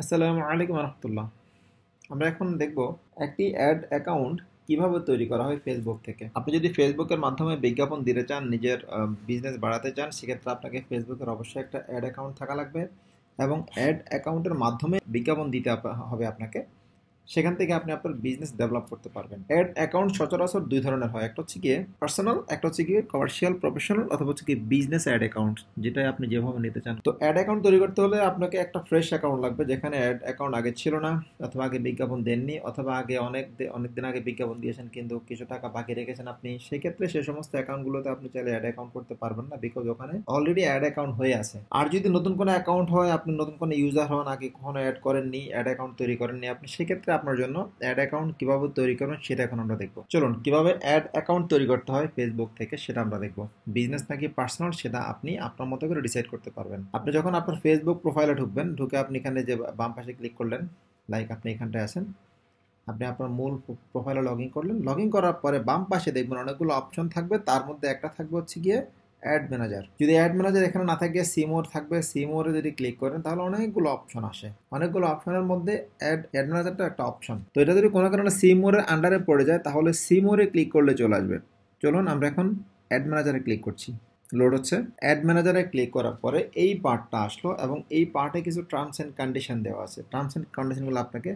আসসালামু আলাইকুম রহমতুল্লাহ। আমরা এখন দেখব একটি অ্যাড অ্যাকাউন্ট কিভাবে তৈরি করা হয় ফেসবুক থেকে। আপনি যদি ফেসবুকের মাধ্যমে বিজ্ঞাপন দিতে চান, নিজের বিজনেস বাড়াতে চান, সেক্ষেত্রে আপনাকে ফেসবুকের অবশ্যই একটা অ্যাড অ্যাকাউন্ট থাকা লাগবে এবং অ্যাড অ্যাকাউন্টের মাধ্যমে বিজ্ঞাপন দিতে হবে আপনাকে। সেখান থেকে আপনি আপনার বিজনেস ডেভেলপ করতে পারবেন। অ্যাড অ্যাকাউন্ট সচরাচর দুই ধরনের হয়, একটা হচ্ছে গিয়ে পার্সোনাল, একটা হচ্ছে গিয়ে কমার্শিয়াল প্রফেশনাল, অথবা হচ্ছে কি বিজনেস অ্যাড অ্যাকাউন্ট, যেটা আপনি যেভাবে নিতে চান। তো অ্যাড অ্যাকাউন্ট তৈরি করতে হলে আপনাকে একটা ফ্রেশ অ্যাকাউন্ট লাগবে, যেখানে অ্যাড অ্যাকাউন্ট আগে ছিল না, অথবা আগে বিজ্ঞাপন দেননি, অথবা আগে অনেক দিন আগে বিজ্ঞাপন দিয়েছেন কিন্তু কিছু টাকা বাকি রেখেছেন আপনি। সেক্ষেত্রে সে সমস্ত অ্যাকাউন্টগুলোতে আপনি চাইলে অ্যাড অ্যাকাউন্ট করতে পারবেন না, বিকজ ওখানে অলরেডি অ্যাড অ্যাকাউন্ট হয়ে আছে। আর যদি নতুন কোনো অ্যাকাউন্ট হয়, আপনি নতুন কোনো ইউজার হন, আগে কখনো অ্যাড করেননি, অ্যাড অ্যাকাউন্ট তৈরি করেননি আপনি, সেক্ষেত্রে আপনার জন্য অ্যাড অ্যাকাউন্ট কিভাবে তৈরি করবেন সেটা এখন আমরা দেখবো। চলুন, কিভাবে অ্যাড অ্যাকাউন্ট তৈরি করতে হয় ফেসবুক থেকে সেটা আমরা দেখবো। বিজনেস নাকি পার্সোনাল সেটা আপনি আপনার মতো করে ডিসাইড করতে পারবেন। আপনি যখন আপনার ফেসবুক প্রোফাইলে ঢুকবেন, ঢুকে আপনি এখানে যে বাম পাশে ক্লিক করলেন, লাইক আপনি এখানটায় আছেন, আপনি আপনার মূল প্রোফাইলে লগ ইন করলেন। লগ ইন করার পরে বাম পাশে দেখবেন অনেকগুলো অপশন থাকবে, তার মধ্যে একটা থাকবে হচ্ছে গিয়ে অ্যাড ম্যানেজার। যদি অ্যাড ম্যানেজার এখানে না থাকে, সিমোর থাকবে, সিমোরে যদি ক্লিক করেন তাহলে অনেকগুলো অপশন আসে। অনেকগুলো অপশনের মধ্যে অ্যাড ম্যানেজারটা একটা অপশন। তো এটা যদি কোনো কারণে সিমোরের আন্ডারে পড়ে যায় তাহলে সিমোরে ক্লিক করলে চলে আসবে। চলুন আমরা এখন অ্যাড ম্যানেজারে ক্লিক করছি। লোড হচ্ছে। অ্যাড ম্যানেজারে ক্লিক করার পরে এই পার্টটা আসলো এবং এই পার্টে কিছু টার্মস অ্যান্ড কন্ডিশন দেওয়া আছে। টার্মস অ্যান্ড কন্ডিশনগুলো আপনাকে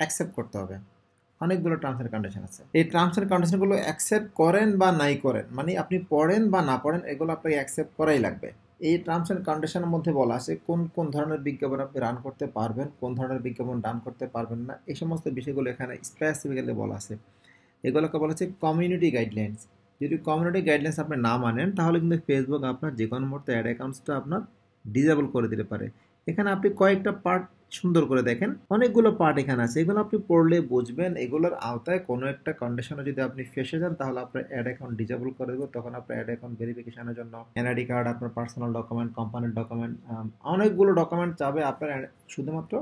অ্যাকসেপ্ট করতে হবে। অনেকগুলো টার্মস অ্যান্ড কন্ডিশন আছে। এই টার্মস অ্যান্ড কন্ডিশনগুলো অ্যাকসেপ্ট করেন বা নাই করেন, মানে আপনি পড়েন বা না পড়েন, এগুলো আপনাকে অ্যাকসেপ্ট করাই লাগবে। এই টার্মস অ্যান্ড কন্ডিশনের মধ্যে বলা আছে কোন কোন ধরনের বিজ্ঞাপন আপনি রান করতে পারবেন, কোন ধরনের বিজ্ঞাপন রান করতে পারবেন না। এই সমস্ত বিষয়গুলো এখানে স্পেসিফিক্যালি বলা আছে। এগুলোকে বলা হচ্ছে কমিউনিটি গাইডলাইন্স। যদি কমিউনিটি গাইডলাইন্স আপনি না মানেন তাহলে কিন্তু ফেসবুক আপনার যে কোনো মুহূর্তে অ্যাড অ্যাকাউন্টসটা আপনার ডিসেবল করে দিতে পারে। এখানে আপনি কয়েকটা পার্ট সুন্দর করে দেখেন, অনেকগুলো পার্ট এখানে আছে, এগুলো আপনি পড়লে বুঝবেন। এগুলোর আওতায় কোনো একটা কন্ডিশনে যদি আপনি ফেসে যান তাহলে আপনার অ্যাড অ্যাকাউন্ট ডিসেবল করে দেবো। তখন আপনার অ্যাড অ্যাকাউন্ট ভেরিফিকেশনের জন্য এনআইডি কার্ড, আপনার পার্সোনাল ডকুমেন্ট, কোম্পানির ডকুমেন্ট, অনেকগুলো ডকুমেন্ট চাবে আপনার শুধুমাত্র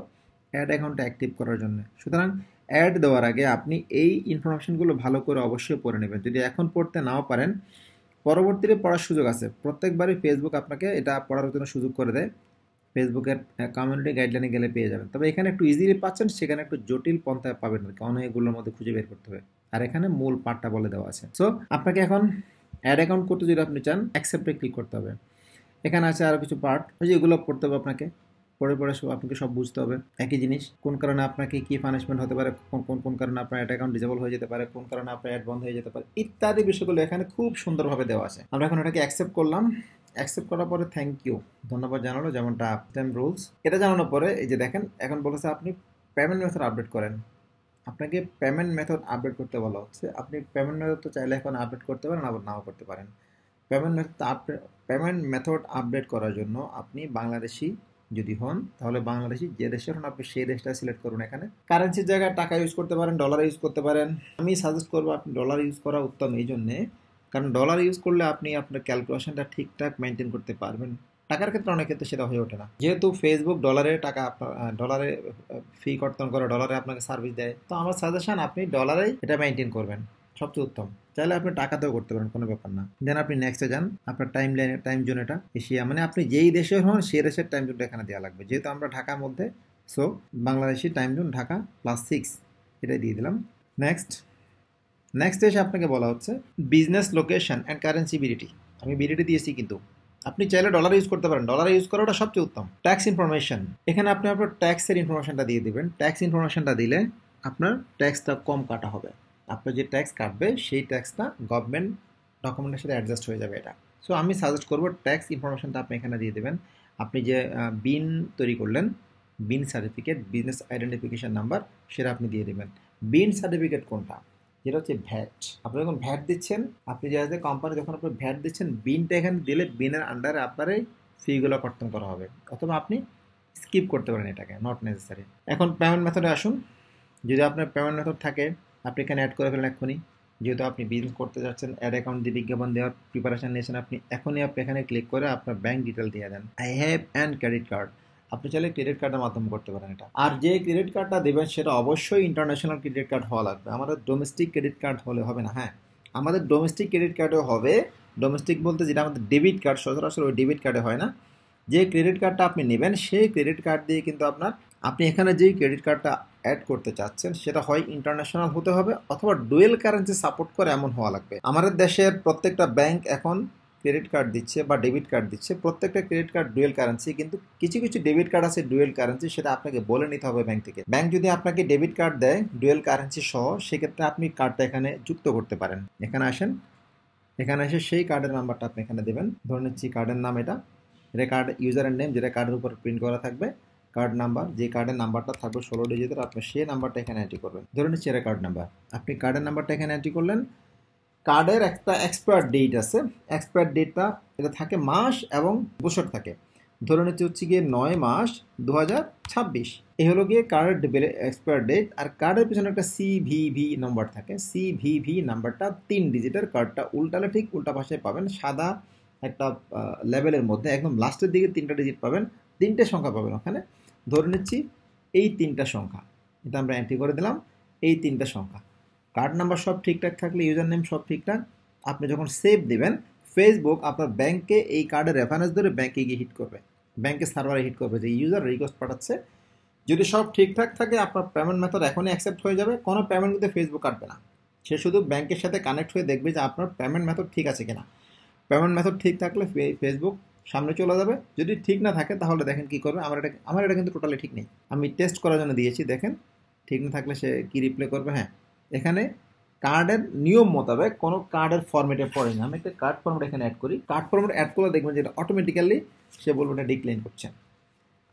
অ্যাড অ্যাকাউন্ট অ্যাক্টিভ করার জন্য। সুতরাং অ্যাড দেওয়ার আগে আপনি এই ইনফরমেশনগুলো ভালো করে অবশ্যই পড়ে নেবেন। যদি এখন পড়তে নাও পারেন, পরবর্তীতে পড়ার সুযোগ আছে। প্রত্যেকবারই ফেসবুক আপনাকে এটা পড়ার জন্য সুযোগ করে দেয়। ফেসবুকের কমিউনিটি গাইডলাইনে গেলে পেয়ে যাবেন। তবে এখানে একটু ইজিলি পাচ্ছেন, সেখানে একটু জটিল পন্থায় পাবেন আর কি, অনেকগুলোর মধ্যে খুঁজে বের করতে হবে। আর এখানে মূল পার্টটা বলে দেওয়া আছে। সো আপনাকে এখন অ্যাড অ্যাকাউন্ট করতে যদি আপনি চান, অ্যাকসেপ্টে ক্লিক করতে হবে। এখানে আছে আরও কিছু পার্ট, ওই যে এগুলো পড়তে হবে আপনাকে। পড়ে পড়ে আপনাকে সব বুঝতে হবে। একই জিনিস, কোন কারণে আপনাকে কি পানিশমেন্ট হতে পারে, কোন কোন কোন কারণে আপনার অ্যাড অ্যাকাউন্ট ডিসেবল হয়ে যেতে পারে, কোন কারণে আপনার অ্যাড বন্ধ হয়ে যেতে পারে, ইত্যাদি বিষয়গুলো এখানে খুব সুন্দরভাবে দেওয়া আছে। আমরা এখন এটাকে অ্যাকসেপ্ট করলাম। অ্যাকসেপ্ট করার পরে থ্যাংক ইউ, ধন্যবাদ জানালো, যেমনটা টাইম রুলস। এটা জানানোর পরে এই যে দেখেন এখন বলেছে আপনি পেমেন্ট মেথড আপডেট করেন। আপনাকে পেমেন্ট মেথড আপডেট করতে বলা হচ্ছে। আপনি পেমেন্ট মেথড তো চাইলে এখন আপডেট করতে পারেন, আবার নাও করতে পারেন। পেমেন্ট মেথড আপডেট করার জন্য আপনি বাংলাদেশি যদি হন তাহলে বাংলাদেশি যে দেশের হন আপনি সেই দেশটা সিলেক্ট করুন। এখানে কারেন্সির জায়গায় টাকা ইউজ করতে পারেন, ডলার ইউজ করতে পারেন। আমি সাজেস্ট করবো আপনি ডলার ইউজ করা উত্তম, এই জন্যে কারণ ডলার ইউজ করলে আপনি আপনার ক্যালকুলেশনটা ঠিকঠাক মেনটেন করতে পারবেন। টাকার ক্ষেত্রে অনেক ক্ষেত্রে সেটা হয়ে ওঠে না, যেহেতু ফেসবুক ডলারে টাকা ডলারে ফি কর্তন করে, ডলারে আপনাকে সার্ভিস দেয়। তো আমার সাজেশন আপনি ডলারেই এটা মেনটেন করবেন, সবচেয়ে উত্তম। চাইলে আপনি টাকাতেও করতে পারেন, কোনো ব্যাপার না। দেন আপনি নেক্সটে যান। আপনার টাইম জোন এটা এশিয়া, মানে আপনি যেই দেশের হন সেই দেশের টাইম জোনটা এখানে দেওয়া লাগবে। যেহেতু আমরা ঢাকার মধ্যে, so Bangladeshi time zone Dhaka +6 এটাই দিয়ে দিলাম। নেক্সট এসে আপনাকে বলা হচ্ছে business location and currency BDT. আমি বিডিটি দিয়েছি, কিন্তু আপনি চাইলে ডলার ইউজ করতে পারেন। ডলার ইউজ করাটা সবচেয়ে উত্তম। ট্যাক্স ইনফরমেশন, এখানে আপনি আপনার ট্যাক্সের ইনফরমেশনটা দিয়ে দেবেন। ট্যাক্স ইনফরমেশনটা দিলে আপনার ট্যাক্সটা কম কাটা হবে। আপনার যে ট্যাক্স কাটবে সেই ট্যাক্সটা গভর্নমেন্ট ডকুমেন্টের সাথে অ্যাডজাস্ট হয়ে যাবে এটা। সো আমি সাজেস্ট করবো ট্যাক্স ইনফরমেশনটা আপনি এখানে দিয়ে দেবেন। আপনি যে বিন তৈরি করলেন, BIN certificate, business identification number, সেটা আপনি দিয়ে দেবেন। বিন সার্টিফিকেট কোনটা, যেটা হচ্ছে ভ্যাট। আপনি যখন ভ্যাট দিচ্ছেন, আপনি যে কোম্পানি যখন আপনি ভ্যাট দিচ্ছেন, বিনটা এখানে দিলে বিনের আন্ডারে আপনার এই ফিগুলো কর্তন করা হবে। অথবা আপনি স্কিপ করতে পারেন, এটাকে নট নেসেসারি। এখন পেমেন্ট মেথডে আসুন। যদি আপনার পেমেন্ট মেথড থাকে আপনি এখানে অ্যাড করে ফেলেন এক্ষুনি। যেহেতু আপনি বিজনেস করতে যাচ্ছেন, অ্যাড অ্যাকাউন্ট দিয়ে বিজ্ঞাপন দেওয়ার প্রিপারেশন নিয়েছেন, আপনি এখানে ক্লিক করে আপনার ব্যাঙ্ক ডিটেল দিয়ে দেন। I have and credit card. আপনি চাইলে ক্রেডিট কার্ডের মাধ্যমে করতে পারেন এটা। আর যে ক্রেডিট কার্ডটা দেবেন সেটা অবশ্যই ইন্টারন্যাশনাল ক্রেডিট কার্ড হওয়া লাগবে। আমাদের ডোমেস্টিক ক্রেডিট কার্ড হলে হবে না। হ্যাঁ, আমাদের ডোমেস্টিক ক্রেডিট কার্ডও হবে। ডোমেস্টিক বলতে যেটা আমাদের ডেবিট কার্ড, সচরাচর ওই ডেবিট কার্ডে হয় না। যে ক্রেডিট কার্ডটা আপনি নেবেন সেই ক্রেডিট কার্ড দিয়ে কিন্তু আপনার আপনি এখানে যেই ক্রেডিট কার্ডটা অ্যাড করতে চাচ্ছেন সেটা হয় ইন্টারন্যাশনাল হতে হবে অথবা ডুয়েল কারেন্সি সাপোর্ট করে এমন হওয়া লাগবে। আমাদের দেশের প্রত্যেকটা ব্যাংক এখন ক্রেডিট কার্ড দিচ্ছে বা ডেবিট কার্ড দিচ্ছে, প্রত্যেকটা ক্রেডিট কার্ড ডুয়েল কারেন্সি, কিন্তু কিছু কিছু ডেবিট কার্ড আছে ডুয়েল কারেন্সি, সেটা আপনাকে বলে নিতে হবে ব্যাংক থেকে। ব্যাংক যদি আপনাকে ডেবিট কার্ড দেয় ডুয়েল কারেন্সি সহ, সেক্ষেত্রে আপনি কার্ডটা এখানে যুক্ত করতে পারেন। এখানে আসেন, এখানে এসে সেই কার্ডের নাম্বারটা আপনি এখানে দেবেন। ধরে নিচ্ছি কার্ডের নাম এটা কার্ড ইউজারের নেম যেটা কার্ডের উপর প্রিন্ট করা থাকবে, কার্ড নাম্বার যে কার্ডের নাম্বারটা থাকবে 16 ডিজিটের, আপনি সেই নাম্বারটা এখানে এন্ট্রি করবেন। ধরে নিচ্ছি এটা কার্ড নাম্বার, আপনি কার্ডের নাম্বারটা এখানে এন্ট্রি করলেন। কার্ডের একটা এক্সপায়ার ডেট আছে, এক্সপায়ার ডেটটা এটা থাকে মাস এবং বছর থাকে। ধরে নিচ্ছি হচ্ছে গিয়ে 9 মাস 2026, এই হলো গিয়ে কার্ডের এক্সপায়ার ডেট। আর কার্ডের পিছনে একটা সিভিভি নাম্বার থাকে, সিভিভি নাম্বারটা 3 ডিজিটের। কার্ডটা উল্টালে ঠিক উল্টা পাশে পাবেন সাদা একটা লেভেলের মধ্যে একদম লাস্টের দিকে 3টা ডিজিট পাবেন, 3টে সংখ্যা পাবেন ওখানে। ধরে নিচ্ছি এই 3টা সংখ্যা, এটা আমরা এন্ট্রি করে দিলাম, এই 3টা সংখ্যা। কার্ড নাম্বার সব ঠিকঠাক থাকলে, ইউজার নেম সব ঠিকঠাক, আপনি যখন সেভ দিবেন ফেসবুক আপনার ব্যাংকে এই কার্ডের রেফারেন্স ধরে ব্যাংকে গিয়ে হিট করবে, ব্যাংকের সার্ভারে হিট করবে যে ইউজার রিকোয়েস্ট পাঠাচ্ছে। যদি সব ঠিকঠাক থাকে আপনার পেমেন্ট মেথড এখনই অ্যাকসেপ্ট হয়ে যাবে, কোনো পেমেন্ট কিন্তু ফেসবুক কাটবে না। সে শুধু ব্যাংকের সাথে কানেক্ট হয়ে দেখবে যে আপনার পেমেন্ট মেথড ঠিক আছে কিনা। পেমেন্ট মেথড ঠিক থাকলে ফেসবুক সামনে চলে যাবে, যদি ঠিক না থাকে তাহলে দেখেন কি করবে। আমার এটা কিন্তু টোটালি ঠিক নেই, আমি টেস্ট করার জন্য দিয়েছি, দেখেন ঠিক না থাকলে সে কি রিপ্লে করবে। হ্যাঁ, এখানে কার্ডের নিয়ম মোতাবেক কোনো কার্ডের ফরম্যাটে পড়ে না, আমি একটা কার্ড ফরম্যাট এখানে অ্যাড করি। কার্ড ফরম্যাট অ্যাড করলে দেখবেন যে এটা অটোমেটিক্যালি সে বলবে এটা ডিক্লাইন করছে।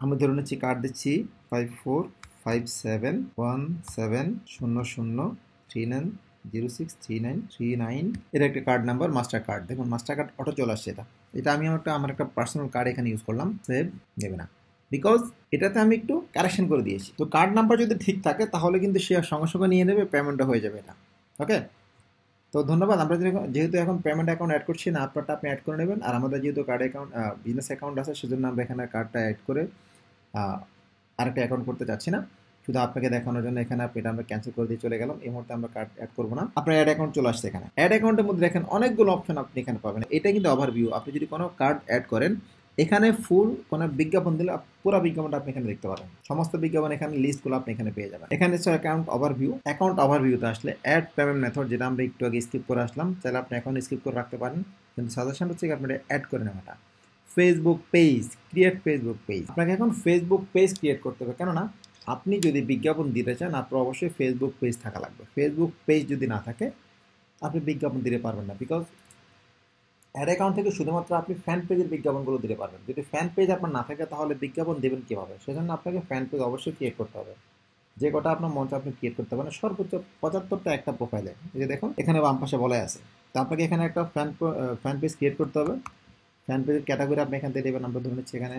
আমি ধরে নিচ্ছি কার্ড দিচ্ছি 5457170039063939, এটা একটা কার্ড নাম্বার মাস্টার কার্ড। দেখুন মাস্টার কার্ড অটো চলে আসছে। এটা আমি আমার একটা পার্সোনাল কার্ড এখানে ইউজ করলাম, সেভ নেবে না বিকজ এটাতে আমি একটু কারেকশন করে দিয়েছি। তো কার্ড নাম্বার যদি ঠিক থাকে তাহলে কিন্তু সে সঙ্গে সঙ্গে নিয়ে নেবে, পেমেন্টটা হয়ে যাবে এটা। ওকে, তো ধন্যবাদ। আমরা যেহেতু এখন পেমেন্ট অ্যাকাউন্ট অ্যাড করছি না, আপনারটা আপনি অ্যাড করে নেবেন। আর আমাদের যেহেতু কার্ড অ্যাকাউন্ট বিজনেস অ্যাকাউন্ট আছে, সেজন্য আমরা এখানে কার্ডটা অ্যাড করে আরেকটা অ্যাকাউন্ট করতে চাচ্ছি না, শুধু আপনাকে দেখানোর জন্য এখানে এটা আমরা ক্যান্সেল করে দিয়ে চলে গেলাম। এই মুহূর্তে আমরা কার্ড অ্যাড করবো না, আপনার অ্যাড অ্যাকাউন্ট চলে আসছে। এখানে অ্যাড অ্যাকাউন্টের মধ্যে দেখেন অনেকগুলো অপশন আপনি এখানে পাবেন। এটা কিন্তু ওভারভিউ, আপনি যদি কোনো কার্ড অ্যাড করেন এখানে ফুল কোনো বিজ্ঞাপন দিলে পুরো বিজ্ঞাপনটা আপনি এখানে দেখতে পাবেন, সমস্ত বিজ্ঞাপন এখানে লিস্টগুলো আপনি এখানে পেয়ে যাবেন। এখানে হচ্ছে অ্যাকাউন্ট ওভারভিউ, অ্যাকাউন্ট ওভারভিউতে আসলে অ্যাড পেমেন্ট মেথড যেটা আমরা একটু আগে স্কিপ করে আসলাম, চাইলে আপনি এখন স্কিপ করে রাখতে পারেন, কিন্তু সাজেশন হচ্ছে আপনি অ্যাড করে নেওয়াটা। Facebook page, create Facebook page, আপনাকে এখন ফেসবুক পেজ ক্রিয়েট করতে হবে, কেননা আপনি যদি বিজ্ঞাপন দিতে চান আপনার অবশ্যই ফেসবুক পেজ থাকা লাগবে। ফেসবুক পেজ যদি না থাকে আপনি বিজ্ঞাপন দিতে পারবেন না, বিকজ অ্যাড অ্যাকাউন্ট থেকে শুধুমাত্র আপনি ফ্যান পেজের বিজ্ঞাপনগুলো দিতে পারবেন। যদি ফ্যান পেজ আপনার না থাকে তাহলে বিজ্ঞাপন দেবেন কীভাবে? সেজন্য আপনাকে ফ্যান পেজ অবশ্যই ক্রিয়েট করতে হবে। যে কটা আপনার মঞ্চ আপনি ক্রিয়েট করতে পারেন, সর্বোচ্চ 75টা একটা প্রোফাইলে, এই যে দেখুন এখানে বাম পাশে বলা আছে। তো আপনাকে এখানে একটা ফ্যান পেজ ক্রিয়েট করতে হবে। ফ্যান পেজের ক্যাটাগরি আপনি এখান থেকে দেবেন। আমরা ধরে নিচ্ছি এখানে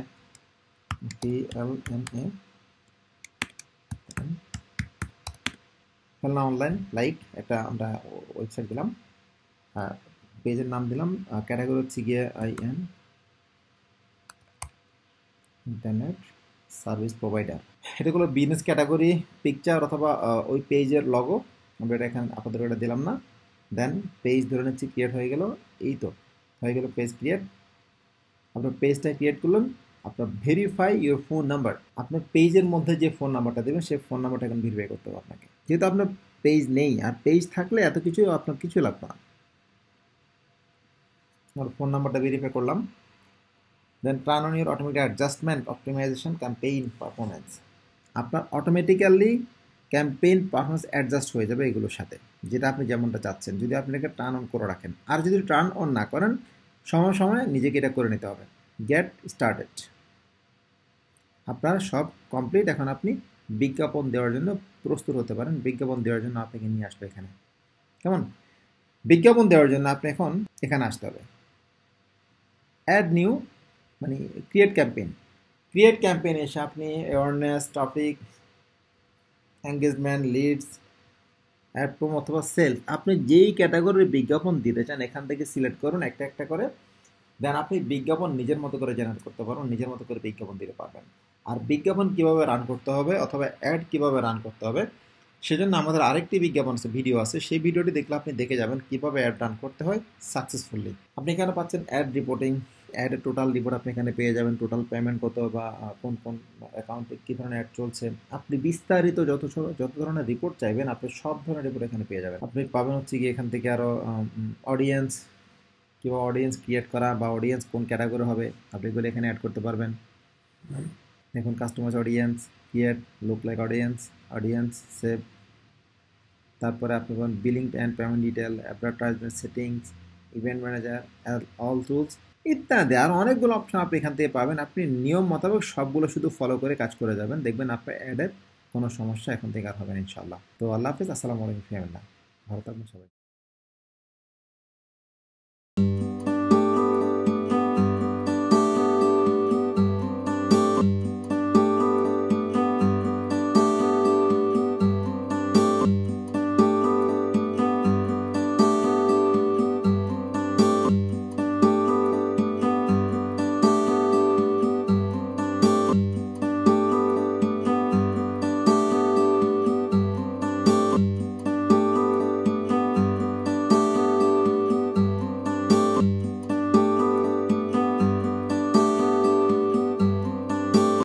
PLNA খেলনা অনলাইন লাইক একটা আমরা ওয়েবসাইট দিলাম, পেজের নাম দিলাম, ক্যাটাগরি হচ্ছে গিয়ে IN ইন্টারনেট সার্ভিস প্রোভাইডার। এটা হলো বিজনেস ক্যাটাগরি, পিকচার অথবা ওই পেজের লগো, আমরা এটা এখানে আপাতত এটা দিলাম না। দেন পেজ ধরে নিচ্ছি ক্রিয়েট হয়ে গেল, এই তো হয়ে গেল পেজ ক্রিয়েট। আপনার পেজটা ক্রিয়েট করলেন, আপনার ভেরিফাই ইউর ফোন নাম্বার, আপনার পেজের মধ্যে যে ফোন নাম্বারটা দেবেন সেই ফোন নাম্বারটা এখন ভেরিফাই করতে হবে আপনাকে, যেহেতু আপনার পেজ নেই। আর পেজ থাকলে এত কিছু আপনার কিছু লাগবে না। আমার ফোন নাম্বারটা ভেরিফাই করলাম। Then turn on your automatic adjustment optimization campaign performance, আপনার অটোমেটিক্যালি ক্যাম্পেইন পারফরমেন্স অ্যাডজাস্ট হয়ে যাবে এগুলোর সাথে, যেটা আপনি যেমনটা চাচ্ছেন, যদি আপনি এটাকে টার্ন অন করে রাখেন। আর যদি টার্ন অন না করেন, সময় সময় নিজেকে এটা করে নিতে হবে। গেট স্টার্টেড, আপনার সব কমপ্লিট। এখন আপনি বিজ্ঞাপন দেওয়ার জন্য প্রস্তুত হতে পারেন। বিজ্ঞাপন দেওয়ার জন্য আপনাকে নিয়ে আসবে এখানে, কেমন? বিজ্ঞাপন দেওয়ার জন্য আপনি এখন এখানে আসতে হবে, অ্যাড নিউ মানে ক্রিয়েট ক্যাম্পেইন। ক্রিয়েট ক্যাম্পেইন এসে আপনি awareness, topic, engagement, leads, ad promo অথবা সেলস, আপনি যেই ক্যাটাগরির বিজ্ঞাপন দিতে চান এখান থেকে সিলেক্ট করুন একটা একটা করে। দেন আপনি বিজ্ঞাপন নিজের মতো করে জেনারেট করতে পারবেন, নিজের মতো করে বিজ্ঞাপন দিতে পারবেন। আর বিজ্ঞাপন কিভাবে রান করতে হবে অথবা অ্যাড কিভাবে রান করতে হবে সেজন্য আমাদের আরেকটি বিজ্ঞাপন আছে, ভিডিও আছে, সেই ভিডিওটি দেখলে আপনি দেখে যাবেন কিভাবে অ্যাড রান করতে হয় সাকসেসফুলি। আপনি এখানে পাচ্ছেন অ্যাড রিপোর্টিং, অ্যাডের টোটাল রিপোর্ট আপনি এখানে পেয়ে যাবেন, টোটাল পেমেন্ট কত বা কোন কোন অ্যাকাউন্টে কী ধরনের অ্যাড চলছে। আপনি বিস্তারিত যত ধরনের রিপোর্ট চাইবেন আপনি সব ধরনের রিপোর্ট এখানে পেয়ে যাবেন। আপনি পাবেন হচ্ছে কি এখান থেকে আরও অডিয়েন্স, কিংবা অডিয়েন্স ক্রিয়েট করা বা অডিয়েন্স কোন ক্যাটাগরি হবে আপনি এগুলো এখানে অ্যাড করতে পারবেন। দেখুন customize audience, create, look like audience, audience save, তারপরে আপনি পাবেন billing and payment detail, advertisement settings, event manager, all tools ইত্যাদি আর অনেকগুলো অপশন আপনি এখান থেকে পাবেন। আপনি নিয়ম মোতাবেক সবগুলো শুধু ফলো করে কাজ করে যাবেন, দেখবেন আপনার অ্যাডের কোনো সমস্যা এখন থেকে আর হবে না ইনশাল্লাহ। তো আল্লাহ হাফিজ, আসসালামু আলাইকুম ফিয়ামিল্লাহ, ভালো থাকবেন সবাই।